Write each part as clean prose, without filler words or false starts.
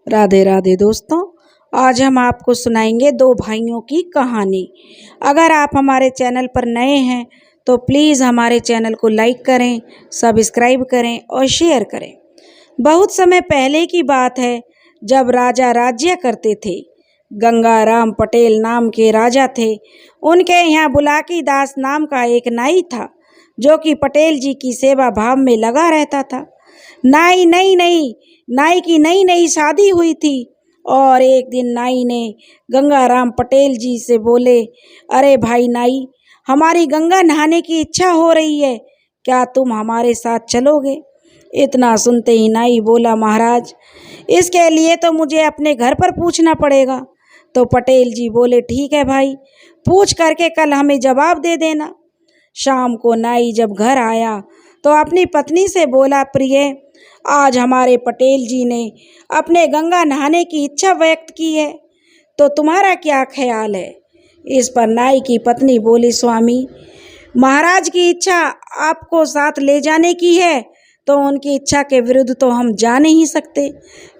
राधे राधे दोस्तों, आज हम आपको सुनाएंगे दो भाइयों की कहानी। अगर आप हमारे चैनल पर नए हैं तो प्लीज़ हमारे चैनल को लाइक करें, सब्सक्राइब करें और शेयर करें। बहुत समय पहले की बात है, जब राजा राज्य करते थे। गंगाराम पटेल नाम के राजा थे। उनके यहाँ बुलाकी दास नाम का एक नाई था, जो कि पटेल जी की सेवा भाव में लगा रहता था। नाई की नई नई शादी हुई थी और एक दिन नाई ने गंगाराम पटेल जी से बोले, अरे भाई नाई, हमारी गंगा नहाने की इच्छा हो रही है, क्या तुम हमारे साथ चलोगे? इतना सुनते ही नाई बोला, महाराज, इसके लिए तो मुझे अपने घर पर पूछना पड़ेगा। तो पटेल जी बोले, ठीक है भाई, पूछ करके कल हमें जवाब दे देना। शाम को नाई जब घर आया तो अपनी पत्नी से बोला, प्रिय, आज हमारे पटेल जी ने अपने गंगा नहाने की इच्छा व्यक्त की है, तो तुम्हारा क्या ख्याल है? इस पर नाई की पत्नी बोली, स्वामी, महाराज की इच्छा आपको साथ ले जाने की है, तो उनकी इच्छा के विरुद्ध तो हम जा नहीं सकते,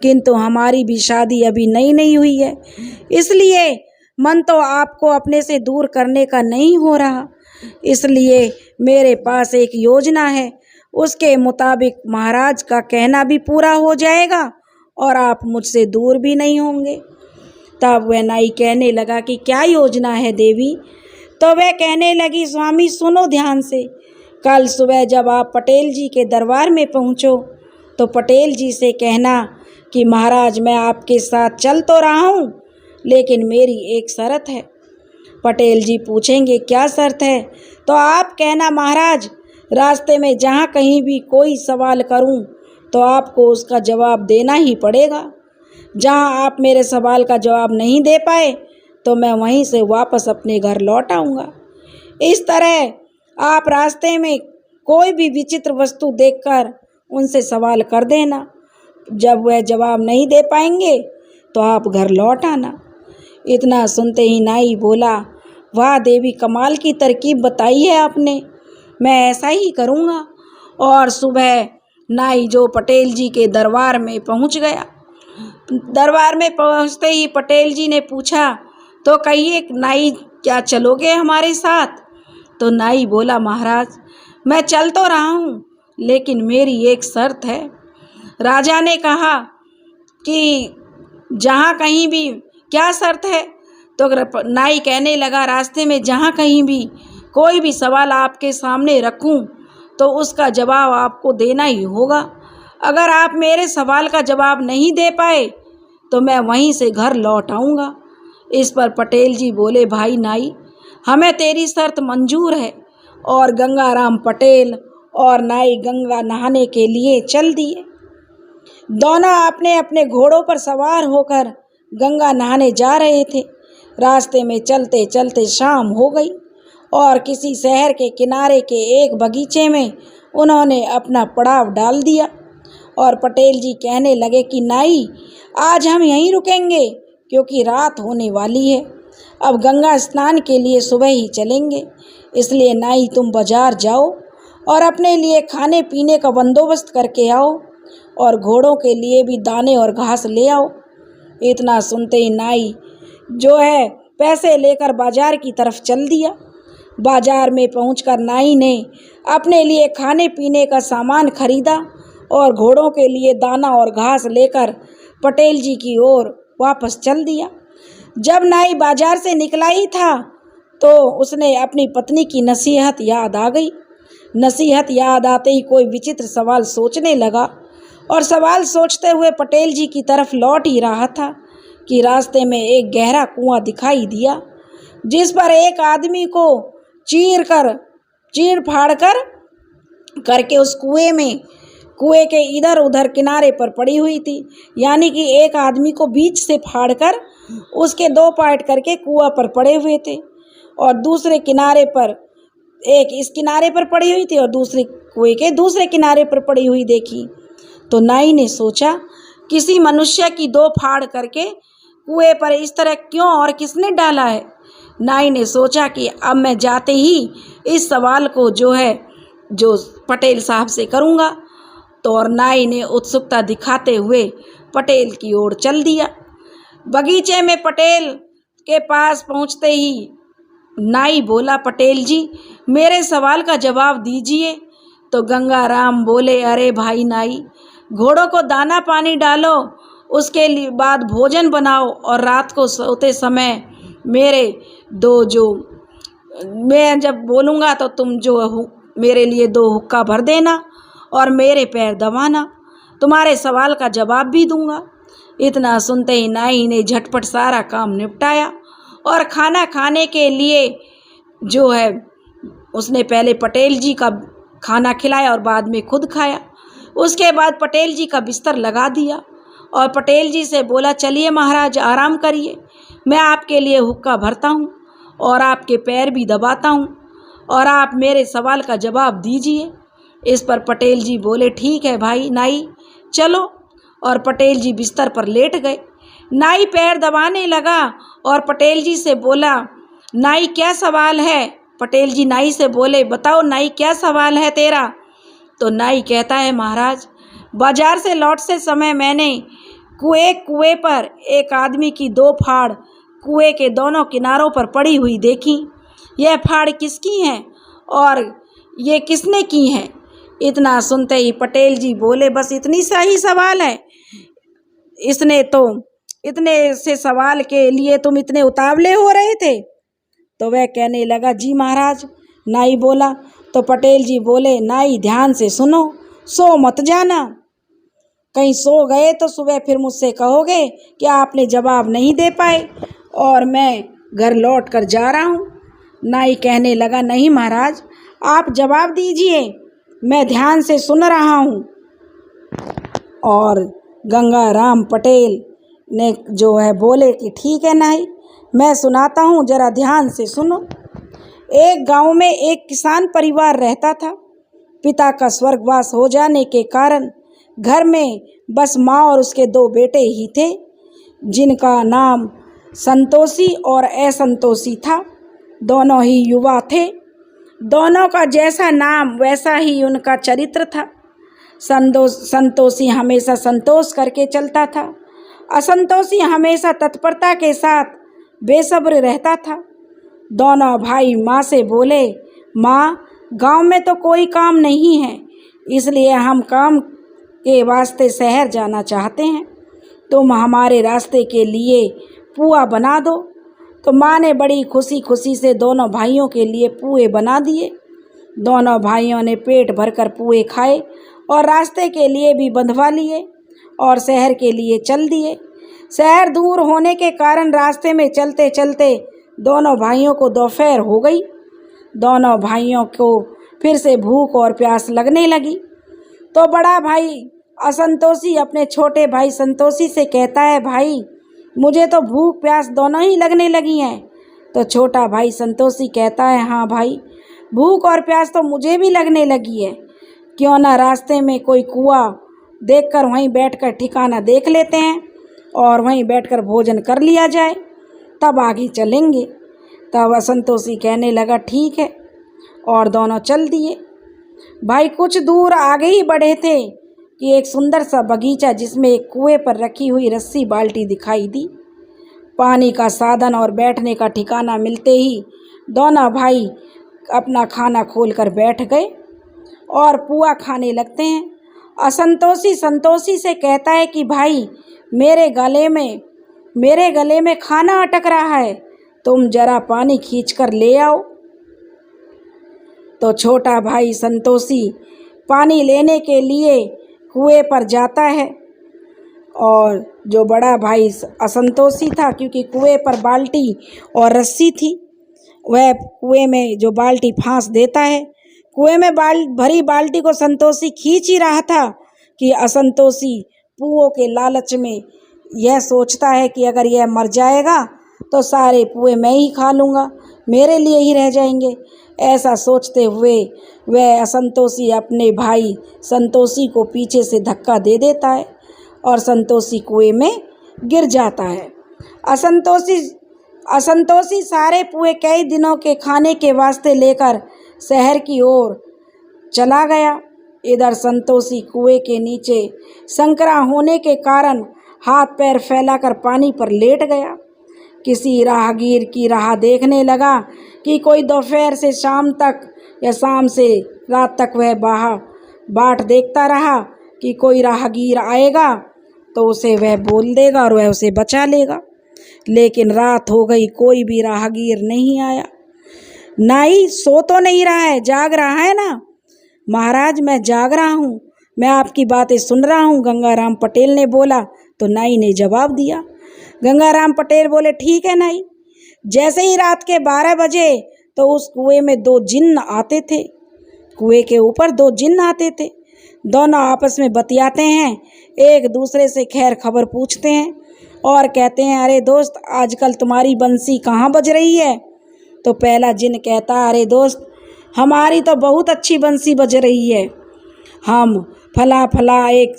किंतु हमारी भी शादी अभी नई नहीं हुई है, इसलिए मन तो आपको अपने से दूर करने का नहीं हो रहा। इसलिए मेरे पास एक योजना है, उसके मुताबिक महाराज का कहना भी पूरा हो जाएगा और आप मुझसे दूर भी नहीं होंगे। तब वह नाई कहने लगा कि क्या योजना है देवी? तो वह कहने लगी, स्वामी सुनो ध्यान से, कल सुबह जब आप पटेल जी के दरबार में पहुँचो तो पटेल जी से कहना कि महाराज, मैं आपके साथ चल तो रहा हूँ, लेकिन मेरी एक शर्त है। पटेल जी पूछेंगे, क्या शर्त है? तो आप कहना, महाराज, रास्ते में जहाँ कहीं भी कोई सवाल करूँ तो आपको उसका जवाब देना ही पड़ेगा। जहाँ आप मेरे सवाल का जवाब नहीं दे पाए तो मैं वहीं से वापस अपने घर लौट आऊँगा। इस तरह आप रास्ते में कोई भी विचित्र वस्तु देखकर उनसे सवाल कर देना। जब वह जवाब नहीं दे पाएंगे तो आप घर लौट आना। इतना सुनते ही नाई बोला, वाह देवी, कमाल की तरकीब बताई है आपने, मैं ऐसा ही करूँगा। और सुबह नाई जो पटेल जी के दरबार में पहुँच गया। दरबार में पहुँचते ही पटेल जी ने पूछा, तो कहिए नाई, क्या चलोगे हमारे साथ? तो नाई बोला, महाराज, मैं चल तो रहा हूँ, लेकिन मेरी एक शर्त है। राजा ने कहा कि जहाँ कहीं भी, क्या शर्त है? तो नाई कहने लगा, रास्ते में जहाँ कहीं भी कोई भी सवाल आपके सामने रखूं तो उसका जवाब आपको देना ही होगा। अगर आप मेरे सवाल का जवाब नहीं दे पाए तो मैं वहीं से घर लौट आऊँगा। इस पर पटेल जी बोले, भाई नाई, हमें तेरी शर्त मंजूर है। और गंगाराम पटेल और नाई गंगा नहाने के लिए चल दिए। दोनों अपने अपने घोड़ों पर सवार होकर गंगा नहाने जा रहे थे। रास्ते में चलते चलते शाम हो गई और किसी शहर के किनारे के एक बगीचे में उन्होंने अपना पड़ाव डाल दिया। और पटेल जी कहने लगे कि नाई, आज हम यहीं रुकेंगे क्योंकि रात होने वाली है। अब गंगा स्नान के लिए सुबह ही चलेंगे, इसलिए नाई तुम बाजार जाओ और अपने लिए खाने पीने का बंदोबस्त करके आओ और घोड़ों के लिए भी दाने और घास ले आओ। इतना सुनते ही नाई जो है पैसे लेकर बाजार की तरफ चल दिया। बाजार में पहुंचकर नाई ने अपने लिए खाने पीने का सामान खरीदा और घोड़ों के लिए दाना और घास लेकर पटेल जी की ओर वापस चल दिया। जब नाई बाजार से निकला ही था तो उसने अपनी पत्नी की नसीहत याद आ गई। नसीहत याद आते ही कोई विचित्र सवाल सोचने लगा और सवाल सोचते हुए पटेल जी की तरफ लौट ही रहा था कि रास्ते में एक गहरा कुआं दिखाई दिया, जिस पर एक आदमी को चीर फाड़ करके उस कुएं के इधर उधर किनारे पर पड़ी हुई थी। यानी कि एक आदमी को बीच से फाड़कर उसके दो पार्ट करके कुआं पर पड़े हुए थे और दूसरे किनारे पर, एक इस किनारे पर पड़ी हुई थी और दूसरे कुएं के दूसरे किनारे पर पड़ी हुई देखी। तो नाई ने सोचा, किसी मनुष्य की दो फाड़ करके कुएं पर इस तरह क्यों और किसने डाला है? नाई ने सोचा कि अब मैं जाते ही इस सवाल को जो पटेल साहब से करूँगा। तो और नाई ने उत्सुकता दिखाते हुए पटेल की ओर चल दिया। बगीचे में पटेल के पास पहुंचते ही नाई बोला, पटेल जी मेरे सवाल का जवाब दीजिए। तो गंगाराम बोले, अरे भाई नाई, घोड़ों को दाना पानी डालो, उसके लिए बाद भोजन बनाओ और रात को सोते समय मेरे दो जो मैं जब बोलूँगा तो तुम जो मेरे लिए 2 हुक्का भर देना और मेरे पैर दबाना, तुम्हारे सवाल का जवाब भी दूंगा। इतना सुनते ही नाई ने झटपट सारा काम निपटाया और खाना खाने के लिए जो है उसने पहले पटेल जी का खाना खिलाया और बाद में खुद खाया। उसके बाद पटेल जी का बिस्तर लगा दिया और पटेल जी से बोला, चलिए महाराज आराम करिए, मैं आपके लिए हुक्का भरता हूँ और आपके पैर भी दबाता हूँ और आप मेरे सवाल का जवाब दीजिए। इस पर पटेल जी बोले, ठीक है भाई नाई, चलो। और पटेल जी बिस्तर पर लेट गए। नाई पैर दबाने लगा और पटेल जी से बोला, नाई क्या सवाल है? पटेल जी नाई से बोले, बताओ नाई क्या सवाल है तेरा? तो नाई कहता है, महाराज बाजार से लौटते समय मैंने कुएं पर एक आदमी की 2 फाड़ कुएं के दोनों किनारों पर पड़ी हुई देखी। यह फाड़ किसकी हैं और ये किसने की हैं? इतना सुनते ही पटेल जी बोले, बस इतनी सा ही सवाल है? इसने तो इतने से सवाल के लिए तुम इतने उतावले हो रहे थे? तो वह कहने लगा, जी महाराज। नाई बोला। तो पटेल जी बोले, नाई ध्यान से सुनो, सो मत जाना, कहीं सो गए तो सुबह फिर मुझसे कहोगे कि आपने जवाब नहीं दे पाए और मैं घर लौट कर जा रहा हूँ। नाई कहने लगा, नहीं महाराज आप जवाब दीजिए, मैं ध्यान से सुन रहा हूँ। और गंगाराम पटेल ने जो है बोले कि ठीक है नाई, मैं सुनाता हूँ, जरा ध्यान से सुनो। एक गांव में एक किसान परिवार रहता था। पिता का स्वर्गवास हो जाने के कारण घर में बस माँ और उसके 2 बेटे ही थे, जिनका नाम संतोषी और असंतोषी था। दोनों ही युवा थे। दोनों का जैसा नाम वैसा ही उनका चरित्र था। संतोषी हमेशा संतोष करके चलता था, असंतोषी हमेशा तत्परता के साथ बेसब्र रहता था। दोनों भाई माँ से बोले, माँ गांव में तो कोई काम नहीं है, इसलिए हम काम के वास्ते शहर जाना चाहते हैं, तुम हमारे रास्ते के लिए पुआ बना दो। तो माँ ने बड़ी खुशी खुशी से दोनों भाइयों के लिए पुए बना दिए। दोनों भाइयों ने पेट भरकर पुए खाए और रास्ते के लिए भी बंधवा लिए और शहर के लिए चल दिए। शहर दूर होने के कारण रास्ते में चलते चलते दोनों भाइयों को दोपहर हो गई। दोनों भाइयों को फिर से भूख और प्यास लगने लगी। तो बड़ा भाई असंतोषी अपने छोटे भाई संतोषी से कहता है, भाई मुझे तो भूख प्यास दोनों ही लगने लगी हैं। तो छोटा भाई संतोषी कहता है, हाँ भाई भूख और प्यास तो मुझे भी लगने लगी है, क्यों ना रास्ते में कोई कुआं देखकर वहीं बैठकर ठिकाना देख लेते हैं और वहीं बैठकर भोजन कर लिया जाए, तब आगे चलेंगे। तब असंतोषी कहने लगा, ठीक है, और दोनों चल दिए। भाई कुछ दूर आगे ही बढ़े थे कि एक सुंदर सा बगीचा जिसमें एक कुएं पर रखी हुई रस्सी बाल्टी दिखाई दी। पानी का साधन और बैठने का ठिकाना मिलते ही दोनों भाई अपना खाना खोलकर बैठ गए और पुआ खाने लगते हैं। असंतोषी संतोषी से कहता है कि भाई मेरे गले में खाना अटक रहा है, तुम जरा पानी खींचकर ले आओ। तो छोटा भाई संतोषी पानी लेने के लिए कुएं पर जाता है और जो बड़ा भाई असंतोषी था, क्योंकि कुएं पर बाल्टी और रस्सी थी, वह कुएं में जो बाल्टी फांस देता है। कुएं में भरी बाल्टी को संतोषी खींच ही रहा था कि असंतोषी पुओं के लालच में यह सोचता है कि अगर यह मर जाएगा तो सारे पुए मैं ही खा लूँगा, मेरे लिए ही रह जाएंगे। ऐसा सोचते हुए वह असंतोषी अपने भाई संतोषी को पीछे से धक्का दे देता है और संतोषी कुएं में गिर जाता है। असंतोषी सारे पुए कई दिनों के खाने के वास्ते लेकर शहर की ओर चला गया। इधर संतोषी कुएं के नीचे संकरा होने के कारण हाथ पैर फैलाकर पानी पर लेट गया। किसी राहगीर की राह देखने लगा कि कोई दोपहर से शाम तक या शाम से रात तक वह बाट देखता रहा कि कोई राहगीर आएगा तो उसे वह बोल देगा और वह उसे बचा लेगा। लेकिन रात हो गई, कोई भी राहगीर नहीं आया। नाई सो तो नहीं रहा है, जाग रहा है ना? महाराज मैं जाग रहा हूँ, मैं आपकी बातें सुन रहा हूँ, गंगाराम पटेल ने बोला। तो नाई ने जवाब दिया। गंगाराम पटेल बोले ठीक है नाई। जैसे ही रात के 12 बजे तो उस कुएं में 2 जिन्न आते थे। कुएं के ऊपर 2 जिन्न आते थे। दोनों आपस में बतियाते हैं, एक दूसरे से खैर खबर पूछते हैं और कहते हैं अरे दोस्त आजकल तुम्हारी बंसी कहाँ बज रही है? तो पहला जिन्न कहता अरे दोस्त हमारी तो बहुत अच्छी बंसी बज रही है। हम फला एक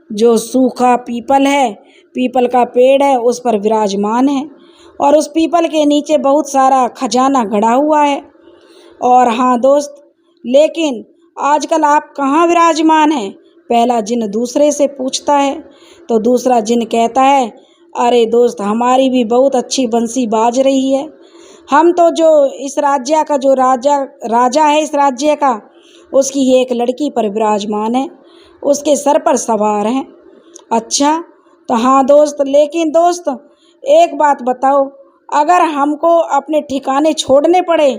जो सूखा पीपल है, पीपल का पेड़ है, उस पर विराजमान है और उस पीपल के नीचे बहुत सारा खजाना गड़ा हुआ है। और हाँ दोस्त, लेकिन आजकल आप कहाँ विराजमान हैं? पहला जिन्न दूसरे से पूछता है। तो दूसरा जिन्न कहता है अरे दोस्त हमारी भी बहुत अच्छी बंसी बाज रही है। हम तो जो इस राज्य का जो राजा है इस राज्य का, उसकी एक लड़की पर विराजमान है, उसके सर पर सवार हैं। अच्छा तो हाँ दोस्त, लेकिन दोस्त एक बात बताओ, अगर हमको अपने ठिकाने छोड़ने पड़े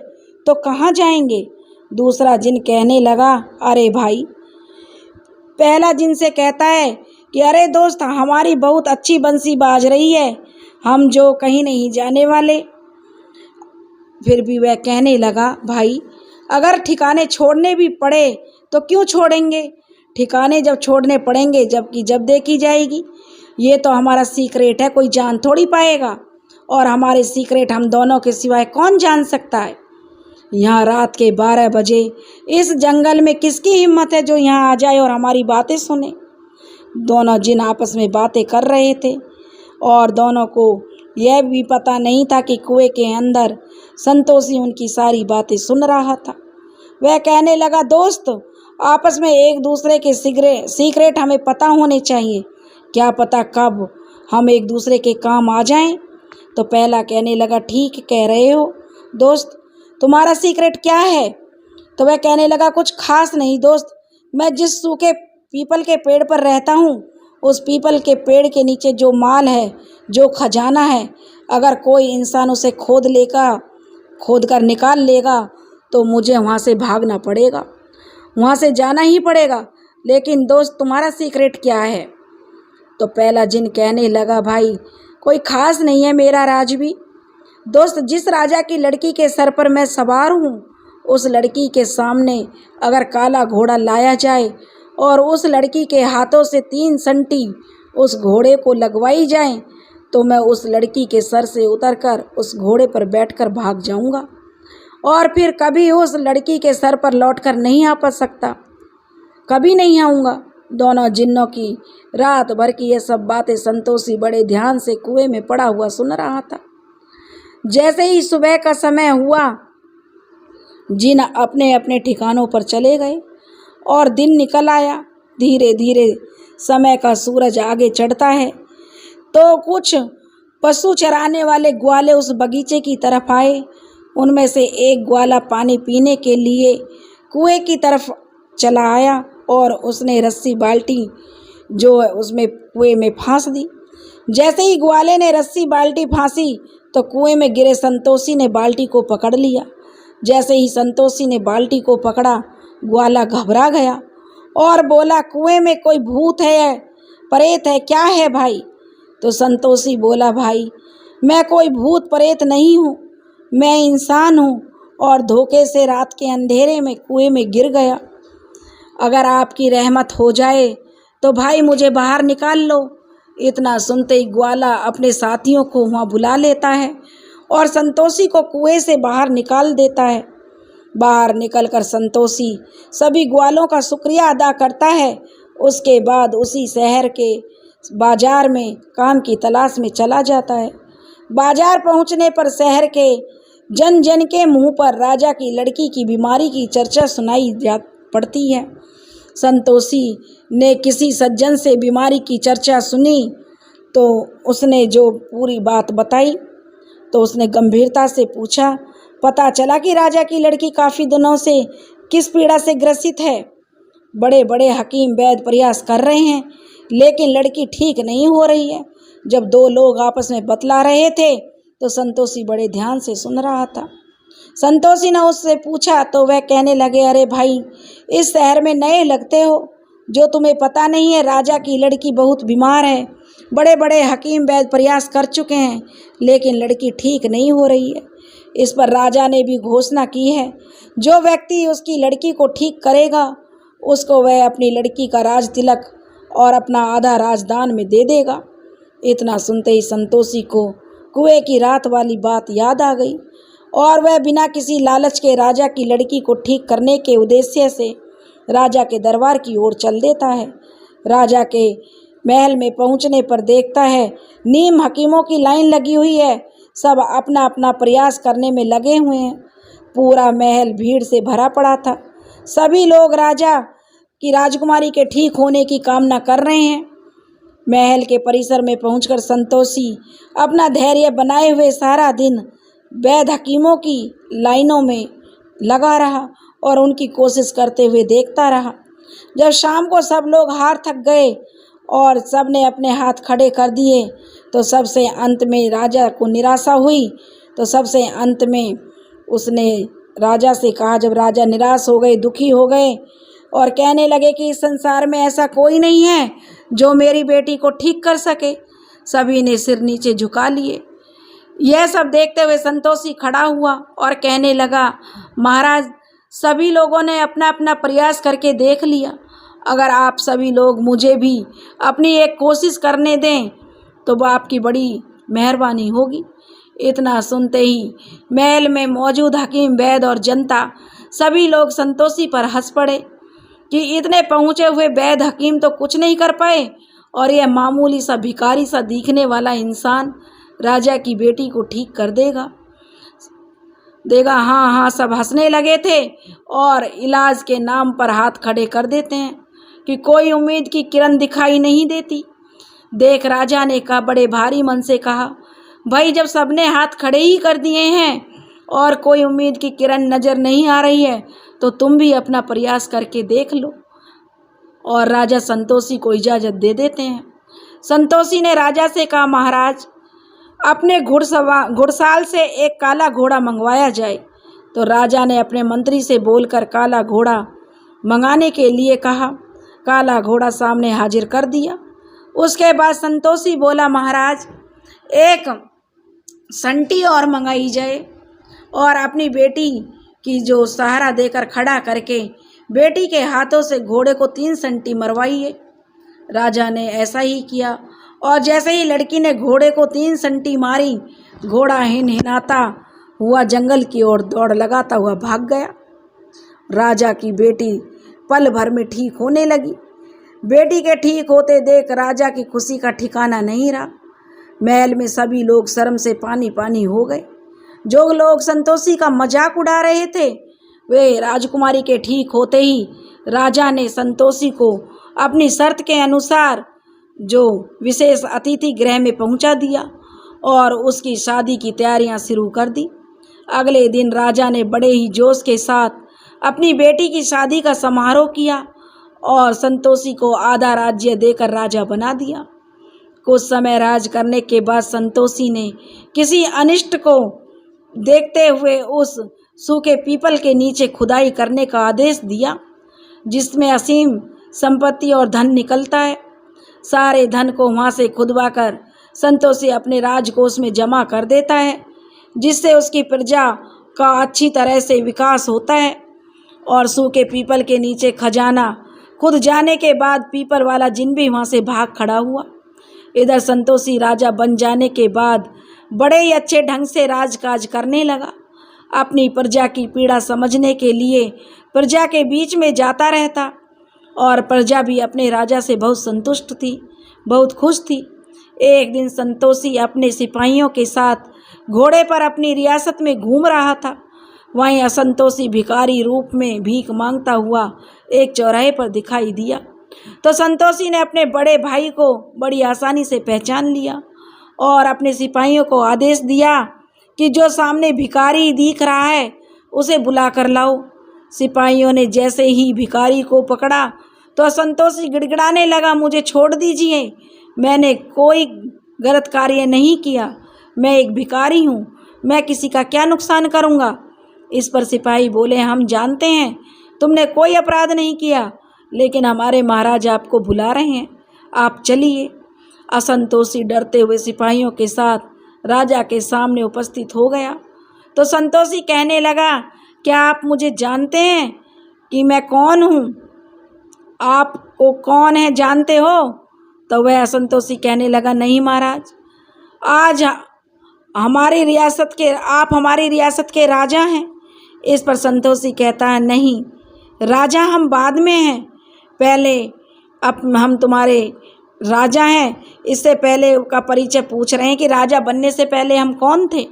तो कहाँ जाएंगे? दूसरा जिन कहने लगा अरे भाई, पहला जिन से कहता है कि अरे दोस्त हमारी बहुत अच्छी बंसी बाज रही है, हम जो कहीं नहीं जाने वाले। फिर भी वह कहने लगा भाई अगर ठिकाने छोड़ने भी पड़े तो क्यों छोड़ेंगे? ठिकाने जब छोड़ने पड़ेंगे जबकि जब देखी जाएगी। ये तो हमारा सीक्रेट है, कोई जान थोड़ी पाएगा, और हमारे सीक्रेट हम दोनों के सिवाय कौन जान सकता है? यहाँ रात के 12 बजे इस जंगल में किसकी हिम्मत है जो यहाँ आ जाए और हमारी बातें सुने? दोनों जिन आपस में बातें कर रहे थे और दोनों को यह भी पता नहीं था कि कुएं के अंदर संतोषी उनकी सारी बातें सुन रहा था। वह कहने लगा दोस्त आपस में एक दूसरे के सीक्रेट हमें पता होने चाहिए, क्या पता कब हम एक दूसरे के काम आ जाएं। तो पहला कहने लगा ठीक कह रहे हो दोस्त, तुम्हारा सीक्रेट क्या है? तो वह कहने लगा कुछ खास नहीं दोस्त, मैं जिस सूखे पीपल के पेड़ पर रहता हूँ उस पीपल के पेड़ के नीचे जो माल है, जो खजाना है, अगर कोई इंसान उसे खोद कर निकाल लेगा तो मुझे वहाँ से भागना पड़ेगा, वहाँ से जाना ही पड़ेगा। लेकिन दोस्त तुम्हारा सीक्रेट क्या है? तो पहला जिन कहने लगा भाई कोई खास नहीं है मेरा राज भी दोस्त, जिस राजा की लड़की के सर पर मैं सवार हूँ उस लड़की के सामने अगर काला घोड़ा लाया जाए और उस लड़की के हाथों से 3 संटी उस घोड़े को लगवाई जाए तो मैं उस लड़की के सर से उतरकर उस घोड़े पर बैठकर भाग जाऊंगा और फिर कभी उस लड़की के सर पर लौटकर नहीं आ सकता, कभी नहीं आऊँगा। दोनों जिन्नों की रात भर की ये सब बातें संतोषी बड़े ध्यान से कुएं में पड़ा हुआ सुन रहा था। जैसे ही सुबह का समय हुआ जिन अपने अपने ठिकानों पर चले गए और दिन निकल आया। धीरे धीरे समय का सूरज आगे चढ़ता है तो कुछ पशु चराने वाले ग्वाले उस बगीचे की तरफ आए। उनमें से एक ग्वाला पानी पीने के लिए कुएं की तरफ चला आया और उसने रस्सी बाल्टी जो है उसमें कुएं में फांस दी। जैसे ही ग्वाले ने रस्सी बाल्टी फांसी तो कुएं में गिरे संतोषी ने बाल्टी को पकड़ लिया। जैसे ही संतोषी ने बाल्टी को पकड़ा ग्वाला घबरा गया और बोला कुएं में कोई भूत है, प्रेत है, क्या है भाई? तो संतोषी बोला भाई मैं कोई भूत प्रेत नहीं हूँ, मैं इंसान हूँ और धोखे से रात के अंधेरे में कुएं में गिर गया। अगर आपकी रहमत हो जाए तो भाई मुझे बाहर निकाल लो। इतना सुनते ही ग्वाला अपने साथियों को वहाँ बुला लेता है और संतोषी को कुएं से बाहर निकाल देता है। बाहर निकलकर संतोषी सभी ग्वालों का शुक्रिया अदा करता है। उसके बाद उसी शहर के बाजार में काम की तलाश में चला जाता है। बाजार पहुंचने पर शहर के जन जन के मुंह पर राजा की लड़की की बीमारी की चर्चा सुनाई पड़ती है। संतोषी ने किसी सज्जन से बीमारी की चर्चा सुनी तो उसने जो पूरी बात बताई तो उसने गंभीरता से पूछा, पता चला कि राजा की लड़की काफ़ी दिनों से किस पीड़ा से ग्रसित है। बड़े बड़े हकीम वैद्य प्रयास कर रहे हैं लेकिन लड़की ठीक नहीं हो रही है। जब दो लोग आपस में बतला रहे थे तो संतोषी बड़े ध्यान से सुन रहा था। संतोषी ने उससे पूछा तो वह कहने लगे, अरे भाई, इस शहर में नए लगते हो, जो तुम्हें पता नहीं है राजा की लड़की बहुत बीमार है। बड़े बड़े हकीम वैद्य प्रयास कर चुके हैं लेकिन लड़की ठीक नहीं हो रही है। इस पर राजा ने भी घोषणा की है, जो व्यक्ति उसकी लड़की को ठीक करेगा उसको वह अपनी लड़की का राज तिलक और अपना आधा राजदान में दे देगा। इतना सुनते ही संतोषी को कुएं की रात वाली बात याद आ गई और वह बिना किसी लालच के राजा की लड़की को ठीक करने के उद्देश्य से राजा के दरबार की ओर चल देता है। राजा के महल में पहुंचने पर देखता है नीम हकीमों की लाइन लगी हुई है, सब अपना अपना प्रयास करने में लगे हुए हैं। पूरा महल भीड़ से भरा पड़ा था। सभी लोग राजा की राजकुमारी के ठीक होने की कामना कर रहे हैं। महल के परिसर में पहुंचकर संतोषी अपना धैर्य बनाए हुए सारा दिन वैद्य हकीमों की लाइनों में लगा रहा और उनकी कोशिश करते हुए देखता रहा। जब शाम को सब लोग हार थक गए और सब ने अपने हाथ खड़े कर दिए तो सबसे अंत में राजा को निराशा हुई। तो सबसे अंत में उसने राजा से कहा, जब राजा निराश हो गए, दुखी हो गए और कहने लगे कि इस संसार में ऐसा कोई नहीं है जो मेरी बेटी को ठीक कर सके। सभी ने सिर नीचे झुका लिए। यह सब देखते हुए संतोषी खड़ा हुआ और कहने लगा, महाराज, सभी लोगों ने अपना अपना प्रयास करके देख लिया। अगर आप सभी लोग मुझे भी अपनी एक कोशिश करने दें तो वह आपकी बड़ी मेहरबानी होगी। इतना सुनते ही महल में मौजूद हकीम वैद्य और जनता सभी लोग संतोषी पर हंस पड़े कि इतने पहुँचे हुए वैद्य हकीम तो कुछ नहीं कर पाए और यह मामूली सा भिखारी सा दिखने वाला इंसान राजा की बेटी को ठीक कर देगा। हाँ हाँ, सब हंसने लगे थे और इलाज के नाम पर हाथ खड़े कर देते हैं कि कोई उम्मीद की किरण दिखाई नहीं देती। देख, राजा ने कहा, बड़े भारी मन से कहा, भाई, जब सबने हाथ खड़े ही कर दिए हैं और कोई उम्मीद की किरण नज़र नहीं आ रही है तो तुम भी अपना प्रयास करके देख लो। और राजा संतोषी को इजाज़त दे देते हैं। संतोषी ने राजा से कहा, महाराज, अपने घुड़साल से एक काला घोड़ा मंगवाया जाए। तो राजा ने अपने मंत्री से बोलकर काला घोड़ा मंगाने के लिए कहा। काला घोड़ा सामने हाजिर कर दिया। उसके बाद संतोषी बोला, महाराज, एक संटी और मंगाई जाए और अपनी बेटी की जो सहारा देकर खड़ा करके बेटी के हाथों से घोड़े को 3 संटी मरवाइए। राजा ने ऐसा ही किया और जैसे ही लड़की ने घोड़े को 3 संटी मारी, घोड़ा हिनहिनाता हुआ जंगल की ओर दौड़ लगाता हुआ भाग गया। राजा की बेटी पल भर में ठीक होने लगी। बेटी के ठीक होते देख राजा की खुशी का ठिकाना नहीं रहा। महल में सभी लोग शर्म से पानी पानी हो गए। जो लोग संतोषी का मजाक उड़ा रहे थे वे राजकुमारी के ठीक होते ही राजा ने संतोषी को अपनी शर्त के अनुसार जो विशेष अतिथि गृह में पहुंचा दिया और उसकी शादी की तैयारियां शुरू कर दी। अगले दिन राजा ने बड़े ही जोश के साथ अपनी बेटी की शादी का समारोह किया और संतोषी को आधा राज्य देकर राजा बना दिया। कुछ समय राज करने के बाद संतोषी ने किसी अनिष्ट को देखते हुए उस सूखे पीपल के नीचे खुदाई करने का आदेश दिया जिसमें असीम संपत्ति और धन निकलता है। सारे धन को वहाँ से खुदवाकर संतोषी अपने राजकोष में जमा कर देता है जिससे उसकी प्रजा का अच्छी तरह से विकास होता है। और सूखे पीपल के नीचे खजाना खुद जाने के बाद पीपल वाला जिन भी वहाँ से भाग खड़ा हुआ। इधर संतोषी राजा बन जाने के बाद बड़े ही अच्छे ढंग से राजकाज करने लगा। अपनी प्रजा की पीड़ा समझने के लिए प्रजा के बीच में जाता रहता और प्रजा भी अपने राजा से बहुत संतुष्ट थी, बहुत खुश थी। एक दिन संतोषी अपने सिपाहियों के साथ घोड़े पर अपनी रियासत में घूम रहा था। वहीं असंतोषी भिखारी रूप में भीख मांगता हुआ एक चौराहे पर दिखाई दिया। तो संतोषी ने अपने बड़े भाई को बड़ी आसानी से पहचान लिया और अपने सिपाहियों को आदेश दिया कि जो सामने भिखारी दिख रहा है उसे बुला कर लाओ। सिपाहियों ने जैसे ही भिखारी को पकड़ा तो संतोषी गिड़गिड़ाने लगा, मुझे छोड़ दीजिए, मैंने कोई गलत कार्य नहीं किया, मैं एक भिखारी हूँ, मैं किसी का क्या नुकसान करूँगा। इस पर सिपाही बोले, हम जानते हैं तुमने कोई अपराध नहीं किया, लेकिन हमारे महाराज आपको बुला रहे हैं, आप चलिए। असंतोषी डरते हुए सिपाहियों के साथ राजा के सामने उपस्थित हो गया। तो संतोषी कहने लगा, क्या आप मुझे जानते हैं कि मैं कौन हूँ? आपको कौन है जानते हो? तो वह असंतोषी कहने लगा, नहीं महाराज, आज आप हमारी रियासत के राजा हैं। इस पर संतोषी कहता है, नहीं राजा हम बाद में हैं, पहले अब हम तुम्हारे राजा हैं, इससे पहले का परिचय पूछ रहे हैं कि राजा बनने से पहले हम कौन थे।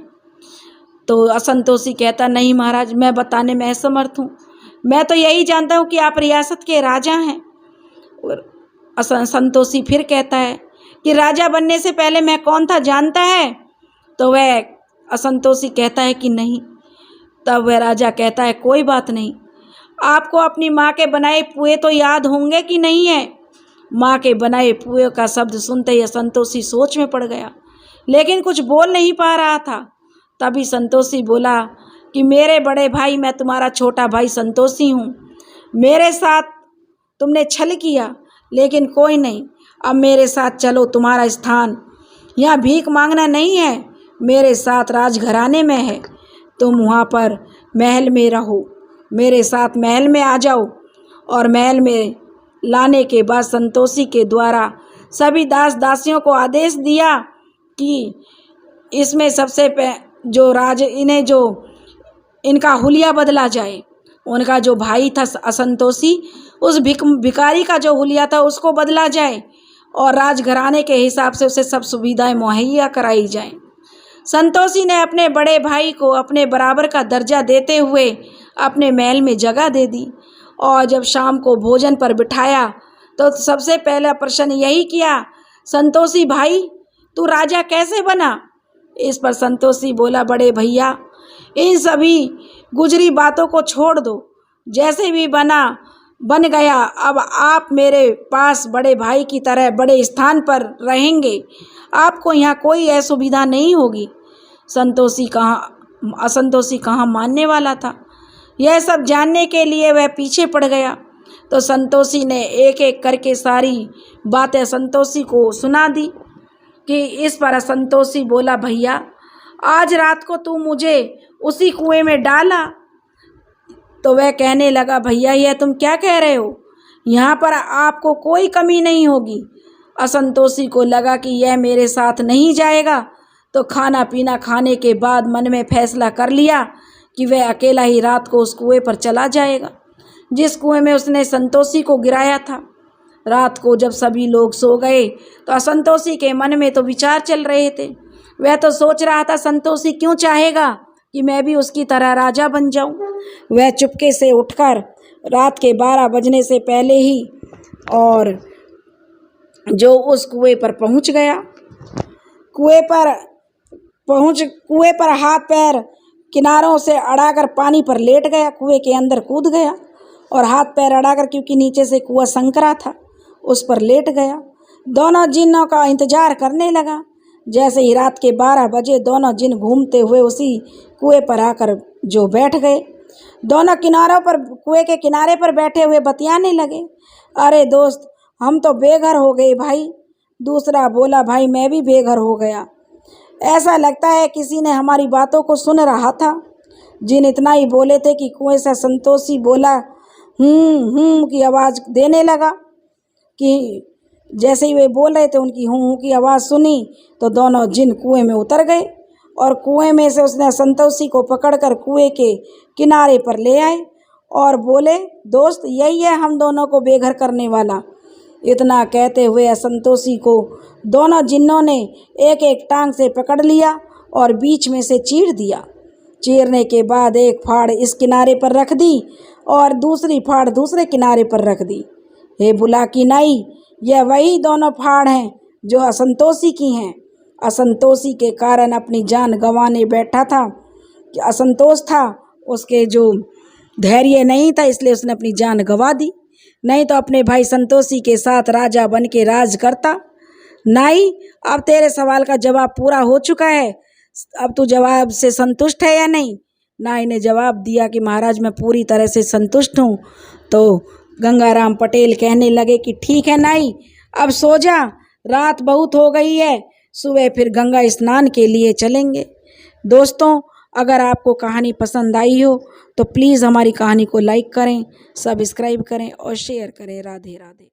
तो असंतोषी कहता, नहीं महाराज, मैं बताने में असमर्थ हूँ, मैं तो यही जानता हूँ कि आप रियासत के राजा हैं। और असंतोषी फिर कहता है कि राजा बनने से पहले मैं कौन था जानता है? तो वह असंतोषी कहता है कि नहीं। तब वह राजा कहता है, कोई बात नहीं, आपको अपनी माँ के बनाए पुए तो याद होंगे कि नहीं है? माँ के बनाए पुए का शब्द सुनते ही संतोषी सोच में पड़ गया, लेकिन कुछ बोल नहीं पा रहा था। तभी संतोषी बोला कि मेरे बड़े भाई, मैं तुम्हारा छोटा भाई संतोषी हूँ, मेरे साथ तुमने छल किया, लेकिन कोई नहीं, अब मेरे साथ चलो, तुम्हारा स्थान यहाँ भीख मांगना नहीं है, मेरे साथ राजघराने में है, तुम वहाँ पर महल में रहो, मेरे साथ महल में आ जाओ। और महल में लाने के बाद संतोषी के द्वारा सभी दास दासियों को आदेश दिया कि इसमें सबसे इनका हुलिया बदला जाए। उनका जो भाई था असंतोषी, उस भिखारी का जो हुलिया था उसको बदला जाए और राजघराने के हिसाब से उसे सब सुविधाएं मुहैया कराई जाएं। संतोषी ने अपने बड़े भाई को अपने बराबर का दर्जा देते हुए अपने महल में जगह दे दी और जब शाम को भोजन पर बिठाया तो सबसे पहला प्रश्न यही किया, संतोषी भाई, तू राजा कैसे बना? इस पर संतोषी बोला, बड़े भैया, इन सभी गुजरी बातों को छोड़ दो, जैसे भी बन गया, अब आप मेरे पास बड़े भाई की तरह बड़े स्थान पर रहेंगे, आपको यहाँ कोई असुविधा नहीं होगी। असंतोषी कहाँ मानने वाला था। यह सब जानने के लिए वह पीछे पड़ गया। तो संतोषी ने एक एक करके सारी बातें संतोषी को सुना दी कि इस पर संतोषी बोला, भैया, आज रात को तू मुझे उसी कुएं में डाला। तो वह कहने लगा, भैया, यह तुम क्या कह रहे हो? यहाँ पर आपको कोई कमी नहीं होगी। असंतोषी को लगा कि यह मेरे साथ नहीं जाएगा, तो खाना पीना खाने के बाद मन में फैसला कर लिया कि वह अकेला ही रात को उस कुएं पर चला जाएगा जिस कुएं में उसने संतोषी को गिराया था। रात को जब सभी लोग सो गए तो असंतोषी के मन में तो विचार चल रहे थे। वह तो सोच रहा था, संतोषी क्यों चाहेगा कि मैं भी उसकी तरह राजा बन जाऊं। वह चुपके से उठकर रात के 12 बजने से पहले ही और जो उस कुएं पर पहुंच गया। कुएं पर हाथ पैर किनारों से अड़ाकर पानी पर लेट गया, कुएं के अंदर कूद गया और हाथ पैर अड़ाकर, क्योंकि नीचे से कुआं संकरा था, उस पर लेट गया। दोनों जिन्नों का इंतजार करने लगा। जैसे ही रात के 12 बजे दोनों जिन घूमते हुए उसी कुएं पर आकर जो बैठ गए। दोनों कुएं के किनारे पर बैठे हुए बतियाने लगे, अरे दोस्त, हम तो बेघर हो गए भाई। दूसरा बोला, भाई, मैं भी बेघर हो गया, ऐसा लगता है किसी ने हमारी बातों को सुन रहा था। जिन इतना ही बोले थे कि कुएं से संतोषी बोला, की आवाज़ देने लगा कि जैसे ही वे बोल रहे थे उनकी हूँ की आवाज़ सुनी तो दोनों जिन कुएं में उतर गए और कुएं में से उसने संतोषी को पकड़कर कुएं के किनारे पर ले आए और बोले, दोस्त, यही है हम दोनों को बेघर करने वाला। इतना कहते हुए असंतोषी को दोनों जिन्नों ने एक एक टांग से पकड़ लिया और बीच में से चीर दिया। चीरने के बाद एक फाड़ इस किनारे पर रख दी और दूसरी फाड़ दूसरे किनारे पर रख दी। हे बुलाकी नाई, यह वही दोनों फाड़ हैं जो असंतोषी की हैं। असंतोषी के कारण अपनी जान गंवाने बैठा था। कि असंतोष था, उसके जो धैर्य नहीं था, इसलिए उसने अपनी जान गंवा दी। नहीं तो अपने भाई संतोषी के साथ राजा बन के राज करता। नाई, अब तेरे सवाल का जवाब पूरा हो चुका है। अब तू जवाब से संतुष्ट है या नहीं? नाई ने जवाब दिया कि महाराज मैं पूरी तरह से संतुष्ट हूँ। तो गंगाराम पटेल कहने लगे कि ठीक है नाई, अब सो जा, रात बहुत हो गई है, सुबह फिर गंगा स्नान के लिए चलेंगे। दोस्तों, अगर आपको कहानी पसंद आई हो तो प्लीज़ हमारी कहानी को लाइक करें, सब्सक्राइब करें और शेयर करें। राधे राधे।